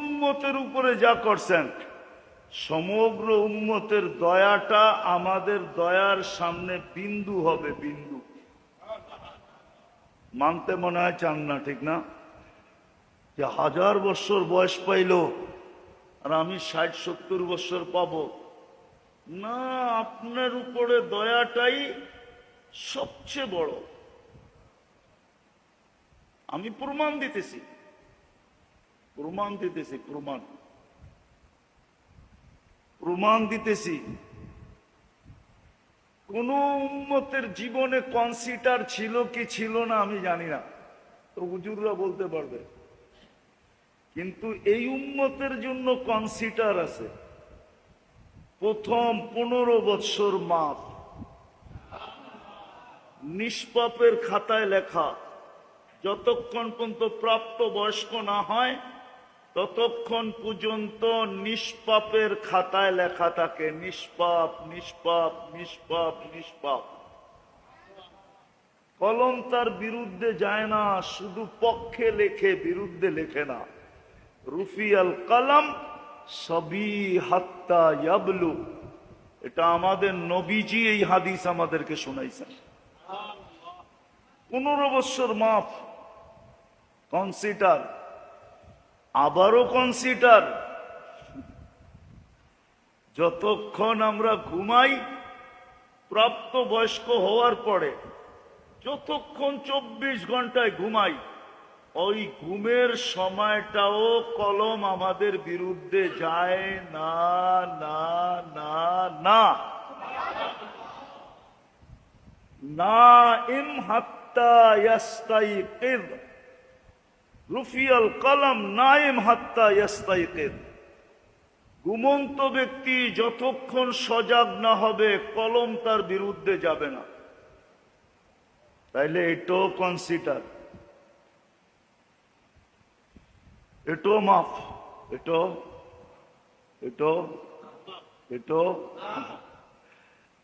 উম্মতের উপরে যা করছেন, সমগ্র উম্মতের দয়াটা আমাদের দয়ার সামনে বিন্দু হবে, বিন্দু। মানতে মনে হয় চান না, ঠিক না? যে 1000 বছর বয়স পাইল আর আমি 60-70 বছর পাবো না। আপনার উপরে দয়াটাই সবচেয়ে বড়। আমি প্রমাণ দিতেছি, প্রমাণ দিতেছি। কোন উম্মতের জীবনে কনসিডার ছিল কি ছিল না আমি জানি না, তো হুজুররা বলতে পারবে। কিন্তু এই উম্মতের জন্য কনসিডার আছে। প্রথম 15 বৎসর মাপ নিষ্পাপের খাতায় লেখা। যতক্ষণ পর্যন্ত প্রাপ্ত বয়স্ক না হয় ততক্ষণ পর্যন্ত নিষ্পাপের খাতায় লেখা থাকে, নিষ্পাপ, নিষ্পাপ, নিষ্পাপ, নিষ্পাপ। কলম তার বিরুদ্ধে যায় না, শুধু পক্ষে লেখে, বিরুদ্ধে লেখে না। রুফিয়াল কলম সবি হাত্তা ইয়াবলু। এটা আমাদের নবীজি এই হাদিস আমাদেরকে শোনাইছেন। 15 বছর মাফ, কনসিডার, আবারও কনসিডার। যতক্ষণ আমরা ঘুমাই প্রাপ্ত বয়স্ক হওয়ার পরে, যতক্ষণ 24 ঘন্টায় ঘুমাই, ওই ঘুমের সময়টাও কলম আমাদের বিরুদ্ধে যায় না, না, না, না। নাইম হাত্তা ইয়াস্তাইকিদ, রুফিয়াল কলম নাইম হাত্তা ইয়াস্তাইকিদ। ঘুমন্ত ব্যক্তি যতক্ষণ সজাগ না হবে কলম তার বিরুদ্ধে যাবে না। তাইলে এটাও কনসিডার, এটাও মাফ, এটাও এটাও এটাও।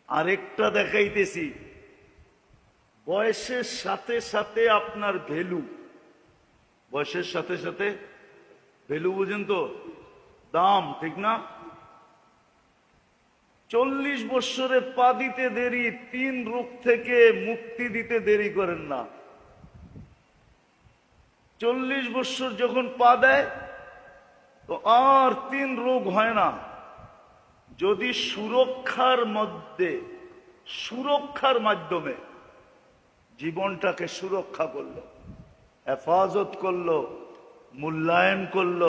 আরেকটা দেখাইতেছি, বয়সের সাথে সাথে আপনার ভ্যালু, বয়সের সাথে সাথে ভ্যালু, বুঝেন তো, দাম, ঠিক না? 40 বছরে পা দিতে দেরি, 3 রোগ থেকে মুক্তি দিতে দেরি করেন না। 40 বছর যখন পা দেয় তো আর 3 রোগ হয় না। যদি সুরক্ষার মাধ্যমে জীবনটাকে সুরক্ষা করলো, হেফাজত করলো, মূল্যায়ন করলো,